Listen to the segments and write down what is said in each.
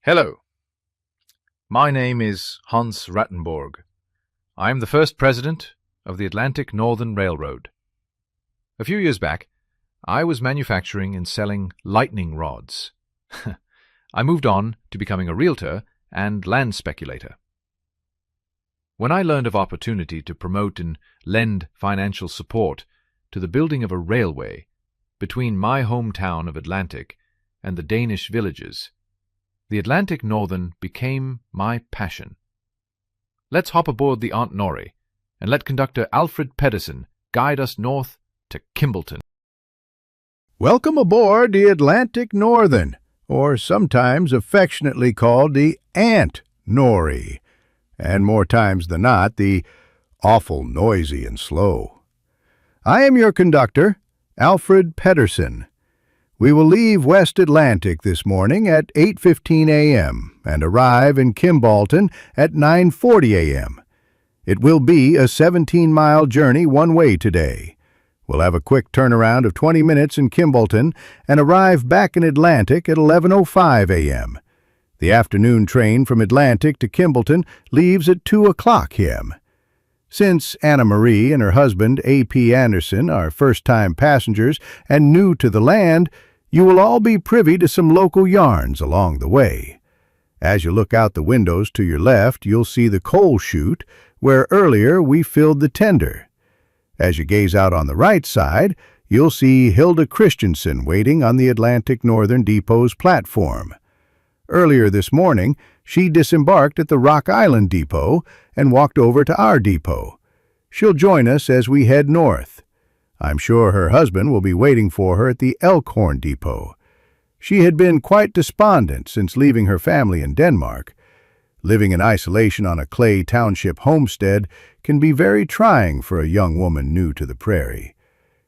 Hello, my name is Hans Rattenborg. I am the first president of the Atlantic Northern Railroad. A few years back, I was manufacturing and selling lightning rods. I moved on to becoming a realtor and land speculator. When I learned of opportunity to promote and lend financial support to the building of a railway between my hometown of Atlantic and the Danish villages, the Atlantic Northern became my passion. Let's hop aboard the Aunt Norrie and let conductor Alfred Pedersen guide us north to Kimballton. Welcome aboard the Atlantic Northern, or sometimes affectionately called the Aunt Norrie, and more times than not, the awful noisy and slow. I am your conductor, Alfred Pedersen. We will leave West Atlantic this morning at 8:15 a.m. and arrive in Kimballton at 9:40 a.m. It will be a 17-mile journey one way today. We'll have a quick turnaround of 20 minutes in Kimballton and arrive back in Atlantic at 11:05 a.m. The afternoon train from Atlantic to Kimballton leaves at 2 o'clock p.m. Since Anna Marie and her husband, A.P. Anderson, are first-time passengers and new to the land, you will all be privy to some local yarns along the way. As you look out the windows to your left, you'll see the coal chute, where earlier we filled the tender. As you gaze out on the right side, you'll see Hilda Christensen waiting on the Atlantic Northern Depot's platform. Earlier this morning, she disembarked at the Rock Island Depot and walked over to our depot. She'll join us as we head north. I'm sure her husband will be waiting for her at the Elkhorn Depot. She had been quite despondent since leaving her family in Denmark. Living in isolation on a Clay Township homestead can be very trying for a young woman new to the prairie.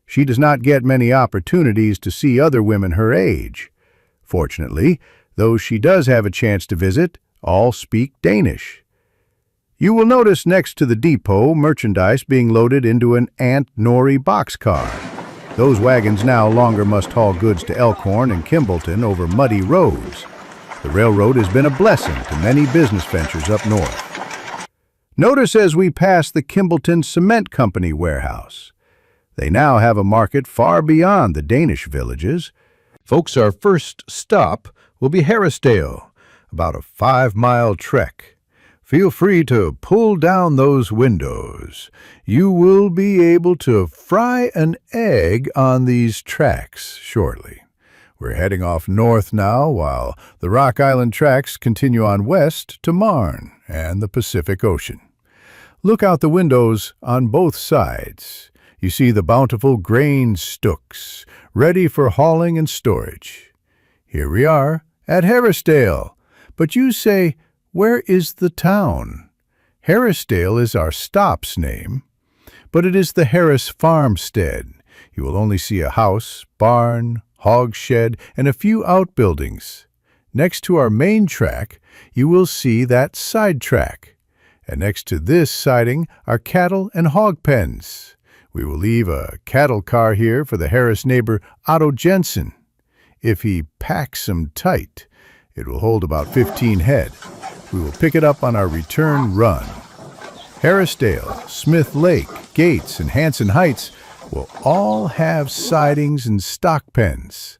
She does not get many opportunities to see other women her age. Fortunately, those she does have a chance to visit all speak Danish. You will notice next to the depot merchandise being loaded into an Aunt Norrie boxcar. Those wagons now longer must haul goods to Elkhorn and Kimballton over muddy roads. The railroad has been a blessing to many business ventures up north. Notice as we pass the Kimballton Cement Company warehouse. They now have a market far beyond the Danish villages. Folks, our first stop will be Harrisdale, about a 5-mile trek. Feel free to pull down those windows. You will be able to fry an egg on these tracks shortly. We're heading off north now, while the Rock Island tracks continue on west to Marne and the Pacific Ocean. Look out the windows on both sides. You see the bountiful grain stooks, ready for hauling and storage. Here we are at Harrisdale, but you say, where is the town? Harrisdale is our stop's name, but it is the Harris farmstead. You will only see a house, barn, hog shed, and a few outbuildings. Next to our main track, you will see that side track. And next to this siding are cattle and hog pens. We will leave a cattle car here for the Harris neighbor Otto Jensen. If he packs them tight, it will hold about 15 head. We will pick it up on our return run. Harrisdale, Smith Lake, Gates, and Hanson Heights will all have sidings and stock pens.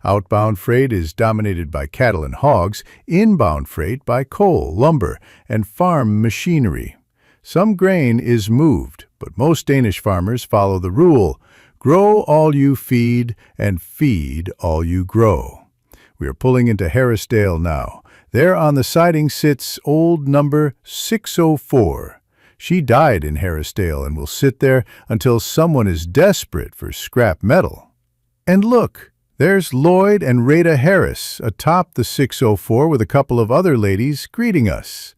Outbound freight is dominated by cattle and hogs, inbound freight by coal, lumber, and farm machinery. Some grain is moved, but most Danish farmers follow the rule, grow all you feed and feed all you grow. We are pulling into Harrisdale now. There on the siding sits old number 604. She died in Harrisdale and will sit there until someone is desperate for scrap metal. And look, there's Lloyd and Rada Harris atop the 604 with a couple of other ladies greeting us.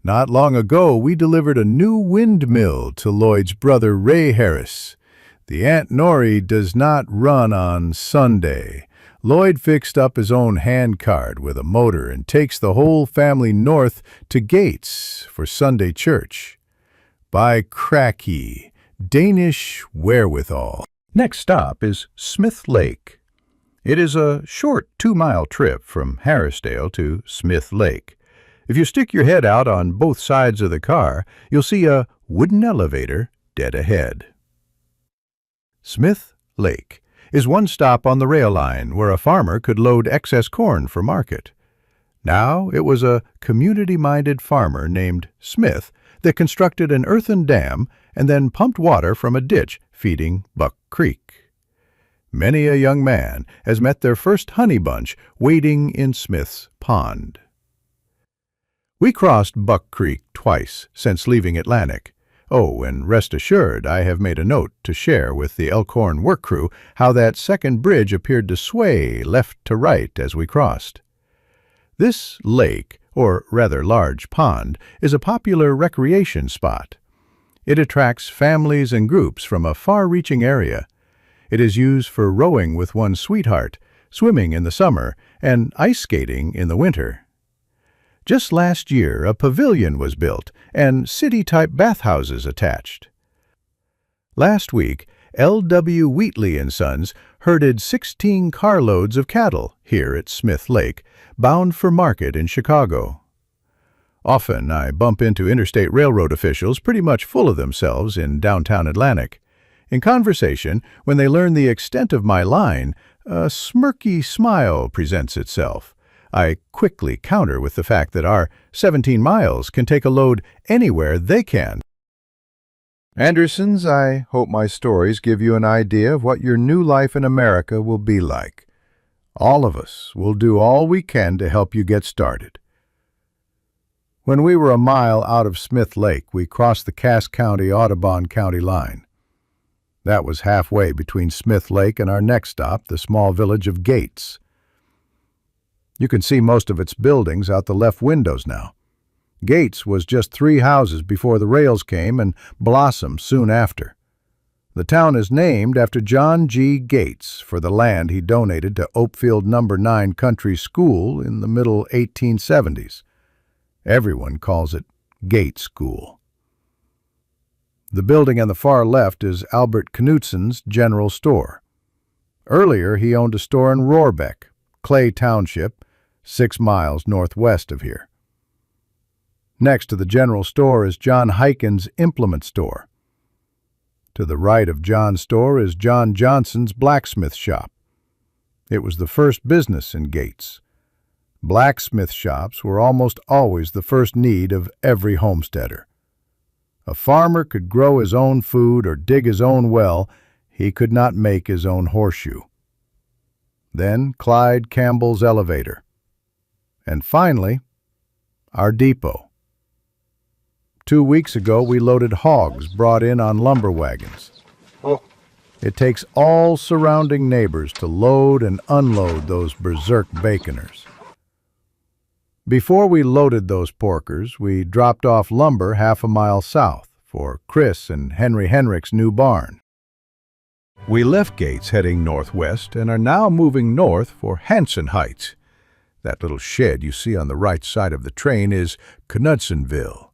Not long ago, we delivered a new windmill to Lloyd's brother Ray Harris. The Aunt Norrie does not run on Sunday. Lloyd fixed up his own handcart with a motor and takes the whole family north to Gates for Sunday church. By cracky, Danish wherewithal. Next stop is Smith Lake. It is a short 2-mile trip from Harrisdale to Smith Lake. If you stick your head out on both sides of the car, you'll see a wooden elevator dead ahead. Smith Lake is one stop on the rail line where a farmer could load excess corn for market. Now it was a community-minded farmer named Smith that constructed an earthen dam and then pumped water from a ditch feeding Buck Creek. Many a young man has met their first honey bunch wading in Smith's pond. We crossed Buck Creek twice since leaving Atlantic. Oh, and rest assured, I have made a note to share with the Elkhorn work crew how that second bridge appeared to sway left to right as we crossed. This lake, or rather large pond, is a popular recreation spot. It attracts families and groups from a far-reaching area. It is used for rowing with one's sweetheart, swimming in the summer, and ice skating in the winter. Just last year, a pavilion was built and city-type bathhouses attached. Last week, L.W. Wheatley and Sons herded 16 carloads of cattle here at Smith Lake, bound for market in Chicago. Often I bump into interstate railroad officials pretty much full of themselves in downtown Atlantic. In conversation, when they learn the extent of my line, a smirky smile presents itself. I quickly counter with the fact that our 17 miles can take a load anywhere they can. Andersons, I hope my stories give you an idea of what your new life in America will be like. All of us will do all we can to help you get started. When we were a mile out of Smith Lake, we crossed the Cass County-Audubon County line. That was halfway between Smith Lake and our next stop, the small village of Gates. You can see most of its buildings out the left windows now. Gates was just 3 houses before the rails came and blossomed soon after. The town is named after John G. Gates for the land he donated to Oakfield No. 9 Country School in the middle 1870s. Everyone calls it Gates School. The building on the far left is Albert Knutson's General Store. Earlier, he owned a store in Rohrbeck, Clay Township, 6 miles northwest of here. Next to the general store is John Hyken's implement store. To the right of John's store is John Johnson's blacksmith shop. It was the first business in Gates. Blacksmith shops were almost always the first need of every homesteader. A farmer could grow his own food or dig his own well. He could not make his own horseshoe. Then Clyde Campbell's elevator. And finally, our depot. 2 weeks ago, we loaded hogs brought in on lumber wagons. It takes all surrounding neighbors to load and unload those berserk baconers. Before we loaded those porkers, we dropped off lumber half a mile south for Chris and Henry Henrich's new barn. We left Gates heading northwest and are now moving north for Hanson Heights. That little shed you see on the right side of the train is Knudsonville.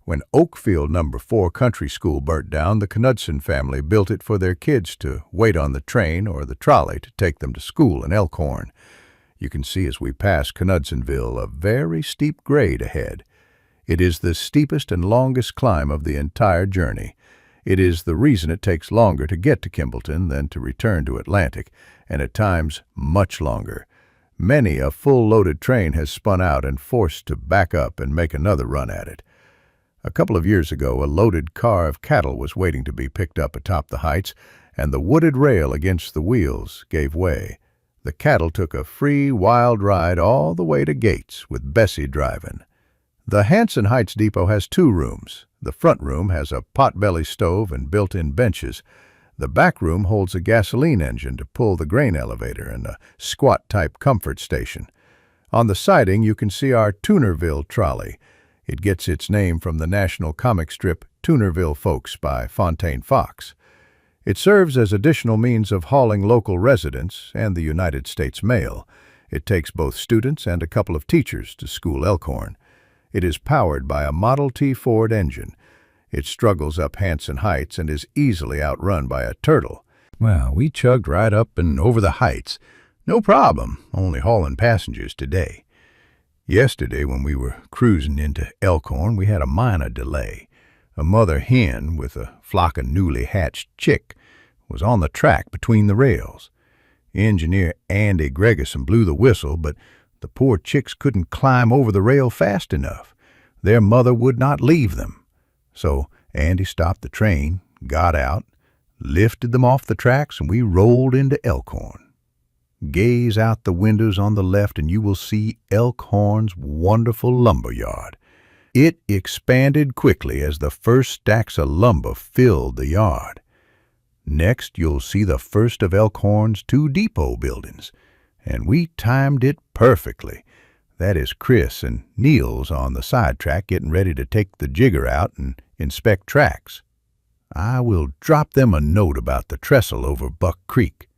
When Oakfield No. 4 Country School burnt down, the Knudson family built it for their kids to wait on the train or the trolley to take them to school in Elkhorn. You can see as we pass Knudsonville a very steep grade ahead. It is the steepest and longest climb of the entire journey. It is the reason it takes longer to get to Kimballton than to return to Atlantic, and at times much longer. Many a full-loaded train has spun out and forced to back up and make another run at it. A couple of years ago, a loaded car of cattle was waiting to be picked up atop the heights, and the wooded rail against the wheels gave way. The cattle took a free, wild ride all the way to Gates, with Bessie driving. The Hanson Heights Depot has 2 rooms. The front room has a potbelly stove and built-in benches. The back room holds a gasoline engine to pull the grain elevator and a squat-type comfort station. On the siding, you can see our Tunerville trolley. It gets its name from the national comic strip Tunerville Folks by Fontaine Fox. It serves as additional means of hauling local residents and the United States mail. It takes both students and a couple of teachers to school Elkhorn. It is powered by a Model T Ford engine. It struggles up Hanson Heights and is easily outrun by a turtle. Well, we chugged right up and over the heights. No problem, only hauling passengers today. Yesterday, when we were cruising into Elkhorn, we had a minor delay. A mother hen with a flock of newly hatched chick was on the track between the rails. Engineer Andy Gregerson blew the whistle, but the poor chicks couldn't climb over the rail fast enough. Their mother would not leave them. So Andy stopped the train, got out, lifted them off the tracks, and we rolled into Elkhorn. Gaze out the windows on the left and you will see Elkhorn's wonderful lumber yard. It expanded quickly as the first stacks of lumber filled the yard. Next, you'll see the first of Elkhorn's 2 depot buildings, and we timed it perfectly. That is Chris and Niels on the sidetrack getting ready to take the jigger out and inspect tracks. I will drop them a note about the trestle over Buck Creek.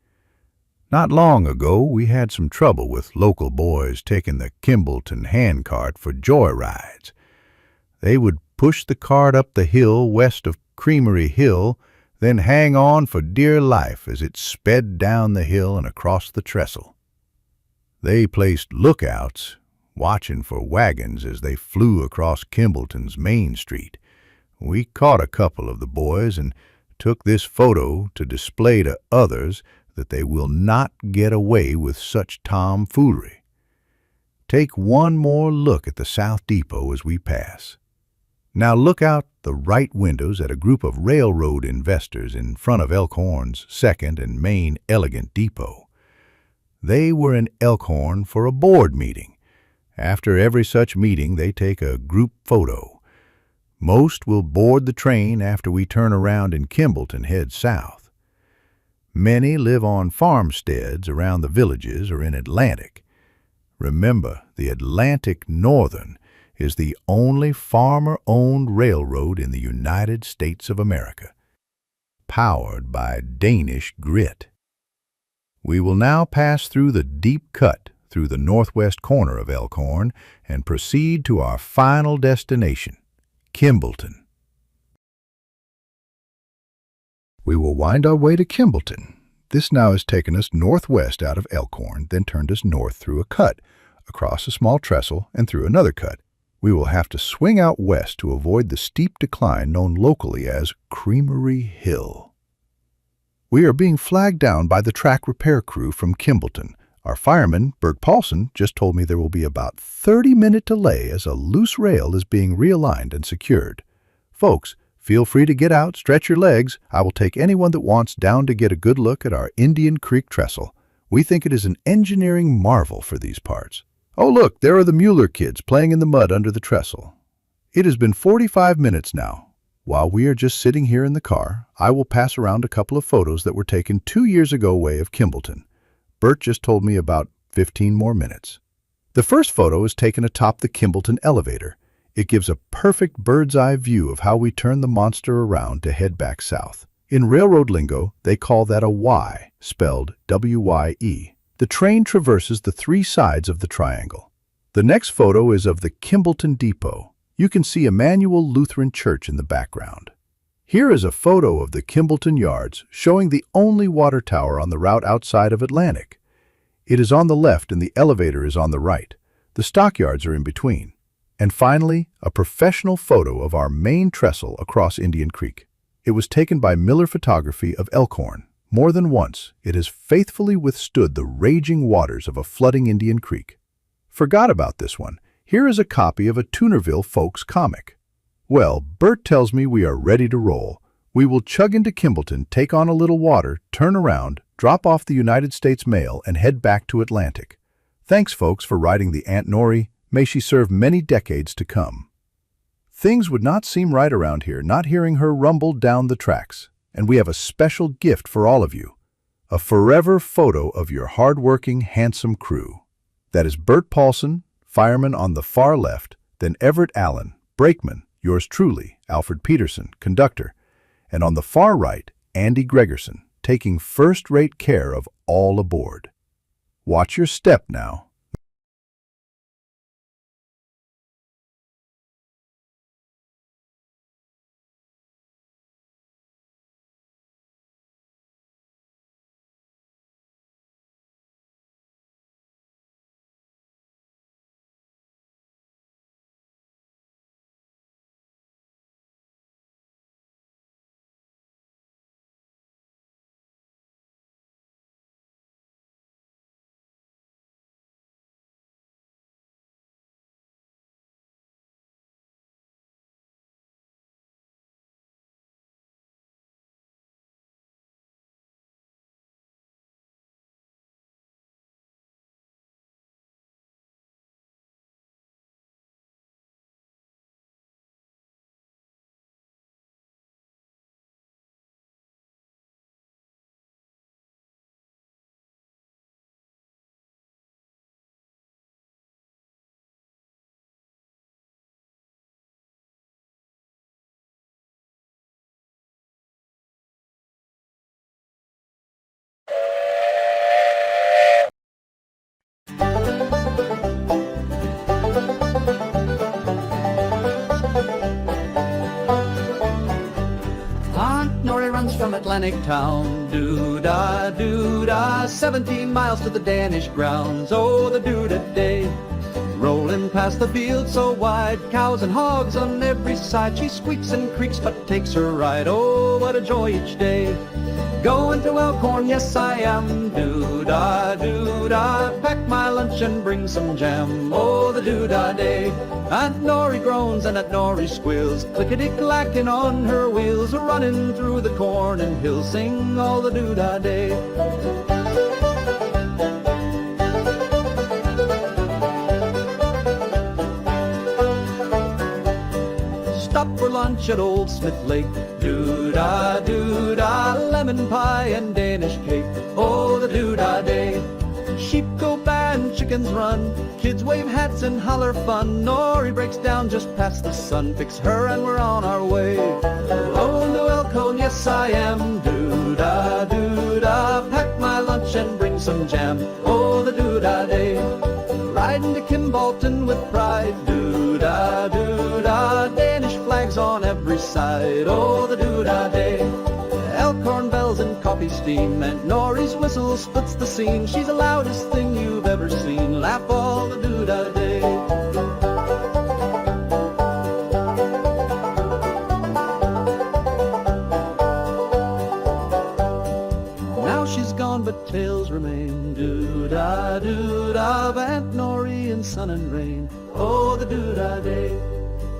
Not long ago, we had some trouble with local boys taking the Kimballton handcart for joyrides. They would push the cart up the hill west of Creamery Hill, then hang on for dear life as it sped down the hill and across the trestle. They placed lookouts, watching for wagons as they flew across Kimballton's Main Street. We caught a couple of the boys and took this photo to display to others that they will not get away with such tomfoolery. Take one more look at the South Depot as we pass. Now look out the right windows at a group of railroad investors in front of Elkhorn's second and main elegant depot. They were in Elkhorn for a board meeting. After every such meeting, they take a group photo. Most will board the train after we turn around in Kimballton and head south. Many live on farmsteads around the villages or in Atlantic. Remember, the Atlantic Northern is the only farmer-owned railroad in the United States of America, powered by Danish grit. We will now pass through the deep cut through the northwest corner of Elkhorn and proceed to our final destination, Kimballton. We will wind our way to Kimballton. This now has taken us northwest out of Elkhorn, then turned us north through a cut, across a small trestle, and through another cut. We will have to swing out west to avoid the steep decline known locally as Creamery Hill. We are being flagged down by the track repair crew from Kimballton. Our fireman, Bert Paulson, just told me there will be about 30-minute delay as a loose rail is being realigned and secured. Folks, feel free to get out, stretch your legs. I will take anyone that wants down to get a good look at our Indian Creek trestle. We think it is an engineering marvel for these parts. Oh look, there are the Mueller kids playing in the mud under the trestle. It has been 45 minutes now. While we are just sitting here in the car, I will pass around a couple of photos that were taken 2 years ago way of Kimballton. Bert just told me about 15 more minutes. The first photo is taken atop the Kimballton elevator. It gives a perfect bird's-eye view of how we turn the monster around to head back south. In railroad lingo, they call that a Y, spelled W-Y-E. The train traverses the 3 sides of the triangle. The next photo is of the Kimballton Depot. You can see Emmanuel Lutheran Church in the background. Here is a photo of the Kimballton Yards showing the only water tower on the route outside of Atlantic. It is on the left and the elevator is on the right. The stockyards are in between. And finally, a professional photo of our main trestle across Indian Creek. It was taken by Miller Photography of Elkhorn. More than once, it has faithfully withstood the raging waters of a flooding Indian Creek. Forgot about this one. Here is a copy of a Toonerville Folks comic. Well, Bert tells me we are ready to roll. We will chug into Kimballton, take on a little water, turn around, drop off the United States mail, and head back to Atlantic. Thanks, folks, for riding the Aunt Nori. May she serve many decades to come. Things would not seem right around here not hearing her rumble down the tracks. And we have a special gift for all of you. A forever photo of your hard-working, handsome crew. That is Bert Paulson, fireman on the far left, then Everett Allen, brakeman, yours truly, Alfred Peterson, conductor, and on the far right, Andy Gregerson, taking first-rate care of all aboard. Watch your step now. Atlantic town. Doo-dah, doo-dah, 17 miles to the Danish grounds. Oh, the doo-dah day. Rolling past the field so wide, cows and hogs on every side. She squeaks and creaks but takes her ride. Oh, what a joy each day. Going to Elkhorn, yes I am. Doo-dah, doo-dah, pack my lunch and bring some jam. Oh, the doo-dah day. Aunt Nori groans and Aunt Nori squeals, clickety-clacking on her wheels, running through the corn and hills, sing all the doo-dah day. Stop for lunch at Old Smith Lake. Doo-dah, doo-dah, lemon pie and Danish cake. Oh, the doo-dah day. Sheep go by and chickens run, kids wave hats and holler fun. Nori breaks down just past the sun, fix her and we're on our way. Oh, to Elkhorn, yes I am. Doo-dah, doo-dah, pack my lunch and bring some jam. Oh, the doo-dah day. Riding to Kimballton with pride. Doo-dah, doo-dah, Danish flags on every side. Oh, the doo-dah day. Elkhorn bells and coffee steam, and Nori's whistle splits the scene. She's the loudest thing you've ever seen. Laugh all the doo-dah day. Now she's gone, but tales remain. Doo-dah, doo-dah, of Aunt Nori in sun and rain. Oh, the doo-dah day.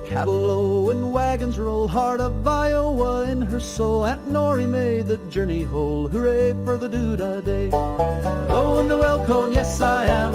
Cattle low and wagons roll, heart of Iowa in her soul. Aunt Nori made the journey whole, hooray for the doo-dah day. Going to Elkhorn, yes I am.